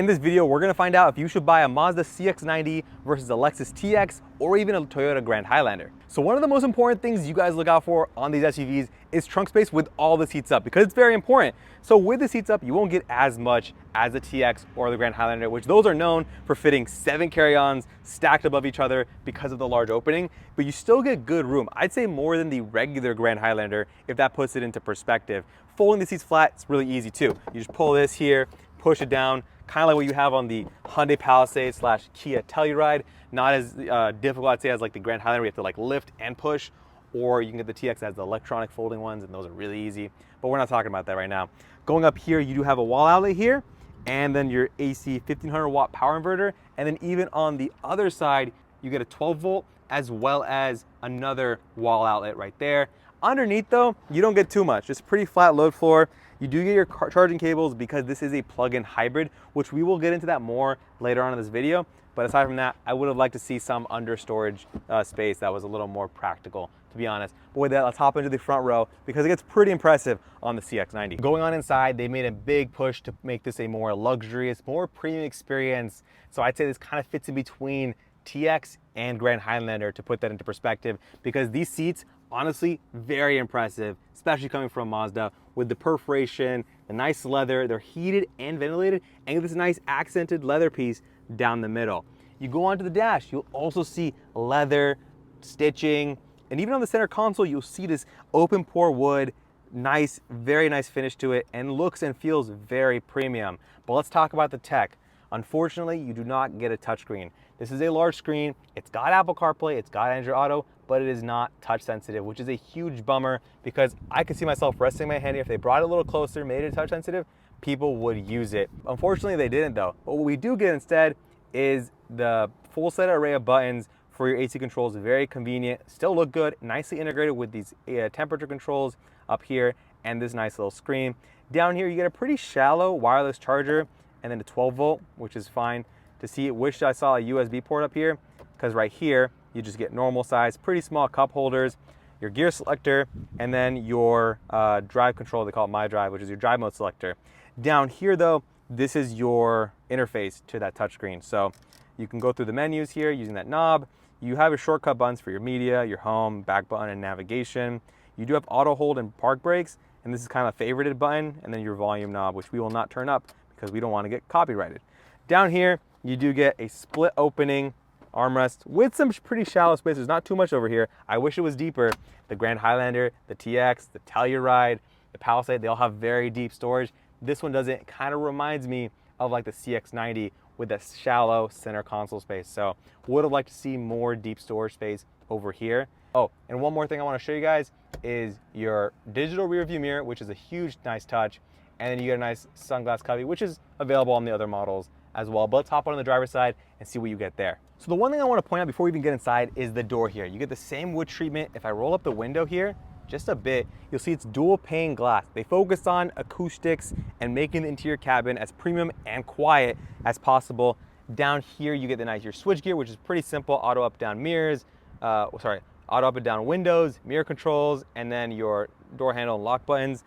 In this video, we're gonna find out if you should buy a Mazda CX90 versus a Lexus TX or even a Toyota Grand Highlander. So one of the most important things you guys look out for on these SUVs is trunk space with all the seats up, because it's very important. So with the seats up, you won't get as much as the TX or the Grand Highlander, which those are known for fitting 7 carry-ons stacked above each other because of the large opening, but you still get good room. I'd say more than the regular Grand Highlander, if that puts it into perspective. Folding the seats flat, it's really easy too. You just pull this here, push it down, kind of like what you have on the Hyundai Palisade / Kia Telluride. Not as difficult, I'd say, as like the Grand Highlander. You have to like lift and push, or you can get the TX as the electronic folding ones, and those are really easy. But we're not talking about that right now. Going up here, you do have a wall outlet here, and then your AC 1500 watt power inverter. And then even on the other side, you get a 12 volt as well as another wall outlet right there. Underneath though, you don't get too much. It's a pretty flat load floor. You do get your charging cables because this is a plug-in hybrid, which we will get into that more later on in this video. But aside from that, I would have liked to see some under storage space that was a little more practical, to be honest. But with that, let's hop into the front row because it gets pretty impressive on the CX90. Going on inside, they made a big push to make this a more luxurious, more premium experience. So I'd say this kind of fits in between TX and Grand Highlander, to put that into perspective, because these seats, honestly, very impressive, especially coming from Mazda, with the perforation, the nice leather. They're heated and ventilated, and this nice accented leather piece down the middle. You go onto the dash, you'll also see leather stitching, and even on the center console, you'll see this open pore wood, nice, very nice finish to it, and looks and feels very premium. But let's talk about the tech. Unfortunately, you do not get a touchscreen. This is a large screen. It's got Apple CarPlay, it's got Android Auto, but it is not touch sensitive, which is a huge bummer, because I could see myself resting my hand here. If they brought it a little closer, made it touch sensitive, people would use it. Unfortunately, they didn't though. But what we do get instead is the full set array of buttons for your AC controls. Very convenient, still look good, nicely integrated with these temperature controls up here and this nice little screen. Down here, you get a pretty shallow wireless charger and then a 12 volt, which is fine to see. Wish I saw a USB port up here, because right here, you just get normal size, pretty small cup holders, your gear selector, and then your drive control. They call it My Drive, which is your drive mode selector. Down here though, this is your interface to that touchscreen. So you can go through the menus here using that knob. You have your shortcut buttons for your media, your home, back button, and navigation. You do have auto hold and park brakes, and this is kind of a favorited button, and then your volume knob, which we will not turn up because we don't want to get copyrighted. Down here, you do get a split opening armrest with some pretty shallow space. There's not too much over here. I wish it was deeper. The Grand Highlander, the TX, the Telluride, the Palisade, they all have very deep storage. This one doesn't. It kind of reminds me of like the CX90 with that shallow center console space. So would have liked to see more deep storage space over here. Oh, and one more thing I want to show you guys is your digital rear view mirror, which is a huge, nice touch. And then you get a nice sunglass cubby, which is available on the other models as well. But let's hop on the driver's side and see what you get there. So the one thing I want to point out before we even get inside is the door here. You get the same wood treatment. If I roll up the window here just a bit, you'll see it's dual pane glass. They focus on acoustics and making the interior cabin as premium and quiet as possible. Down here, you get the nice your switch gear, which is pretty simple. Auto up down mirrors, auto up and down windows, mirror controls, and then your door handle and lock buttons.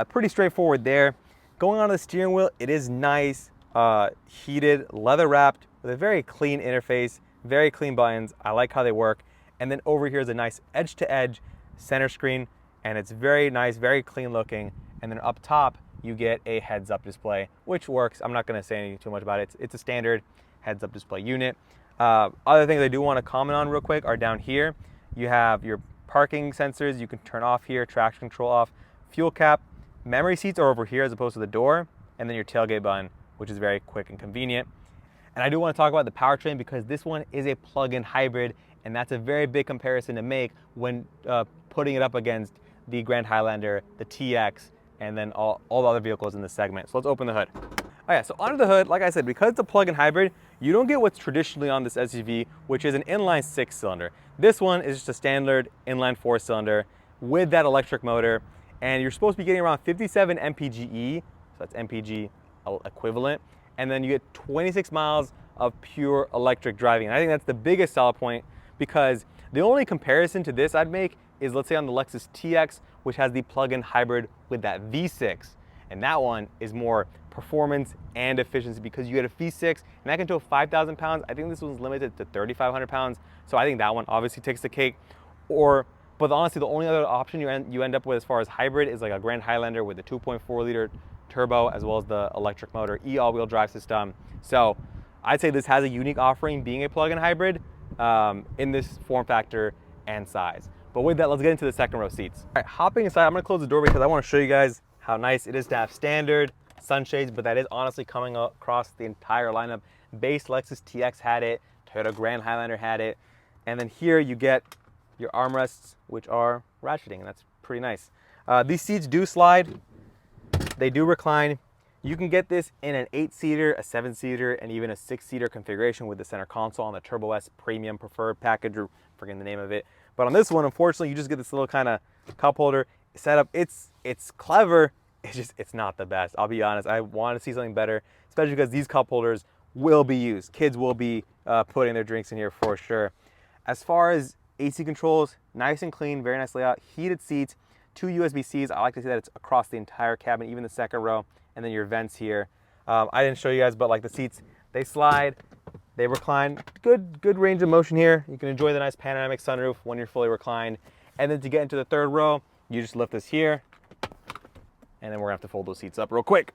Pretty straightforward there. Going on the steering wheel, it is nice, heated, leather wrapped with a very clean interface, very clean buttons. I like how they work. And then over here is a nice edge-to-edge center screen, and it's very nice, very clean looking. And then up top, you get a heads-up display, which works. I'm not going to say anything too much about it. It's a standard heads-up display unit. Other things I do want to comment on real quick are down here. You have your parking sensors. You can turn off here, traction control off, fuel cap. Memory seats are over here as opposed to the door, and then your tailgate button, which is very quick and convenient. And I do want to talk about the powertrain because this one is a plug-in hybrid, and that's a very big comparison to make when putting it up against the Grand Highlander, the TX, and then all the other vehicles in this segment. So let's open the hood. Oh yeah, so under the hood, like I said, because it's a plug-in hybrid, you don't get what's traditionally on this SUV, which is an inline 6-cylinder. This one is just a standard inline 4-cylinder with that electric motor, and you're supposed to be getting around 57 mpge, so that's mpg equivalent, and then you get 26 miles of pure electric driving. And I think that's the biggest selling point, because the only comparison to this I'd make is, let's say, on the Lexus TX, which has the plug-in hybrid with that V6. and that one is more performance and efficiency because you get a V6 and that can tow 5,000 pounds. I think this one's limited to 3,500 pounds, so I think that one obviously takes the cake. But honestly, the only other option you end up with as far as hybrid is like a Grand Highlander with the 2.4 liter turbo as well as the electric motor, all-wheel drive system. So I'd say this has a unique offering being a plug-in hybrid in this form factor and size. But with that, let's get into the second row seats. All right, hopping inside, I'm gonna close the door because I wanna show you guys how nice it is to have standard sunshades, but that is honestly coming across the entire lineup. Base Lexus TX had it, Toyota Grand Highlander had it, and then here you get your armrests, which are ratcheting, and that's pretty nice. These seats do slide, they do recline. You can get this in an 8-seater, a 7-seater, and even a 6-seater configuration with the center console on the Turbo S Premium Preferred package, or forgetting the name of it. But on this one, unfortunately, you just get this little kind of cup holder setup. It's clever, it's not the best. I'll be honest, I want to see something better, especially because these cup holders will be used. Kids will be putting their drinks in here for sure. As far as AC controls, nice and clean, very nice layout, heated seats, 2 USB-Cs. I like to see that it's across the entire cabin, even the second row, and then your vents here. I didn't show you guys, but like the seats, they slide, they recline. Good range of motion here. You can enjoy the nice panoramic sunroof when you're fully reclined. And then to get into the third row, you just lift this here, and then we're gonna have to fold those seats up real quick.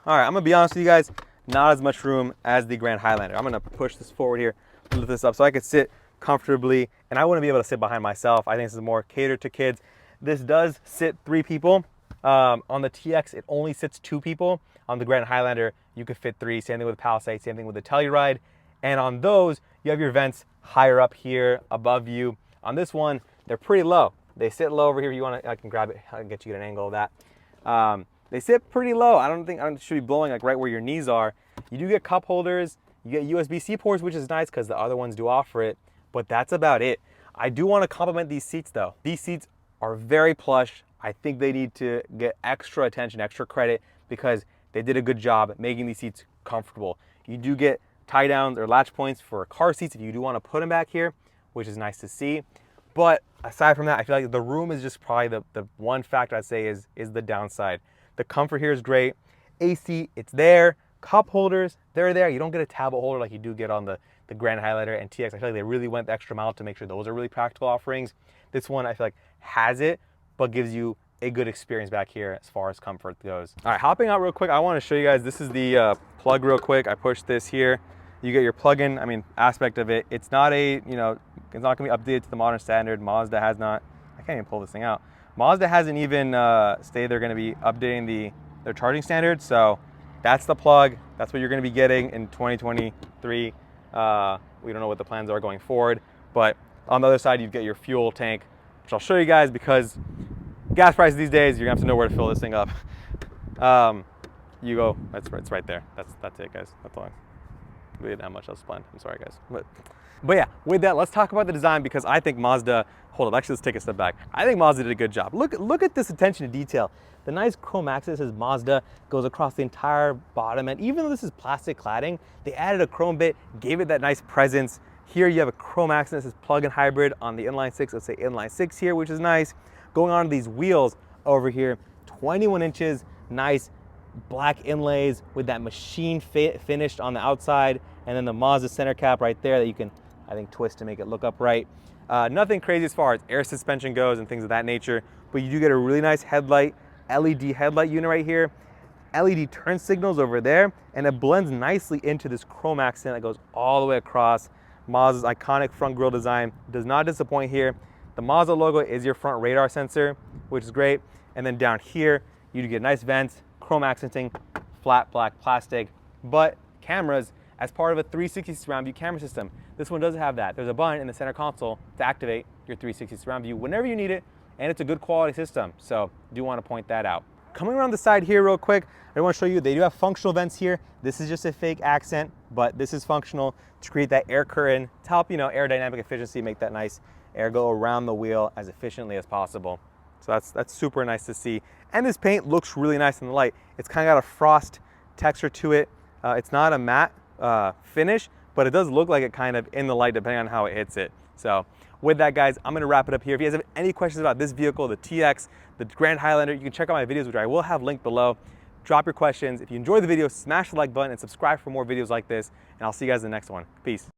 All right, I'm gonna be honest with you guys, not as much room as the Grand Highlander. I'm gonna push this forward here, lift this up so I could sit comfortably, and I wouldn't be able to sit behind myself. I think this is more catered to kids. This does sit 3 people. On the TX, it only sits 2 people. On the Grand Highlander, you could fit 3. Same thing with the Palisade, same thing with the Telluride. And on those, you have your vents higher up here above you. On this one, they're pretty low. They sit low over here. If you want to, I can grab it. I can get you an angle of that. They sit pretty low. I don't think should be blowing like right where your knees are. You do get cup holders. You get USB-C ports, which is nice because the other ones do offer it. But that's about it. I do want to compliment these seats though. These seats are very plush. I think they need to get extra attention, extra credit, because they did a good job at making these seats comfortable. You do get tie downs or latch points for car seats if you do want to put them back here, which is nice to see. But aside from that, I feel like the room is just probably the one factor I'd say is the downside. The comfort here is great. AC, it's there. Cup holders, they're there. You don't get a tablet holder like you do get on the Grand Highlander and TX. I feel like they really went the extra mile to make sure those are really practical offerings. This one I feel like has it, but gives you a good experience back here as far as comfort goes. All right, hopping out real quick, I want to show you guys, this is the plug real quick. I push this here. You get your plug-in, aspect of it. It's not it's not gonna be updated to the modern standard. Mazda has not, I can't even pull this thing out. Mazda hasn't even stated they're gonna be updating their charging standard. So that's the plug. That's what you're gonna be getting in 2023. We don't know what the plans are going forward, but on the other side, you get your fuel tank, which I'll show you guys because gas prices these days, you're gonna have to know where to fill this thing up. It's right there. That's it, guys. That's all. We didn't have much else planned. I'm sorry, guys. But yeah, with that, let's talk about the design because I think Mazda, hold up, actually let's take a step back. I think Mazda did a good job. Look at this attention to detail. The nice chrome accent says Mazda goes across the entire bottom, and even though this is plastic cladding, they added a chrome bit, gave it that nice presence. Here you have a chrome accent that says plug-in hybrid on the inline 6, let's say inline 6 here, which is nice. Going on to these wheels over here, 21 inches, nice black inlays with that machine finished on the outside, and then the Mazda center cap right there that you can, I think, twist to make it look upright. Nothing crazy as far as air suspension goes and things of that nature, but you do get a really nice headlight, LED headlight unit right here, LED turn signals over there, and it blends nicely into this chrome accent that goes all the way across. Mazda's iconic front grille design does not disappoint here. The Mazda logo is your front radar sensor, which is great. And then down here, you get nice vents, chrome accenting, flat black plastic, but cameras as part of a 360 surround view camera system. This one does have that. There's a button in the center console to activate your 360 surround view whenever you need it, and it's a good quality system, so do want to point that out. Coming around the side here real quick, I want to show you, they do have functional vents here. This is just a fake accent, but this is functional to create that air curtain to help, aerodynamic efficiency, make that nice air go around the wheel as efficiently as possible. So that's super nice to see. And this paint looks really nice in the light. It's kind of got a frost texture to it. It's not a matte finish, but it does look like it kind of in the light depending on how it hits it. So with that, guys, I'm gonna wrap it up here. If you guys have any questions about this vehicle, the TX, the Grand Highlander, you can check out my videos, which I will have linked below. Drop your questions. If you enjoyed the video, smash the like button and subscribe for more videos like this, and I'll see you guys in the next one. Peace.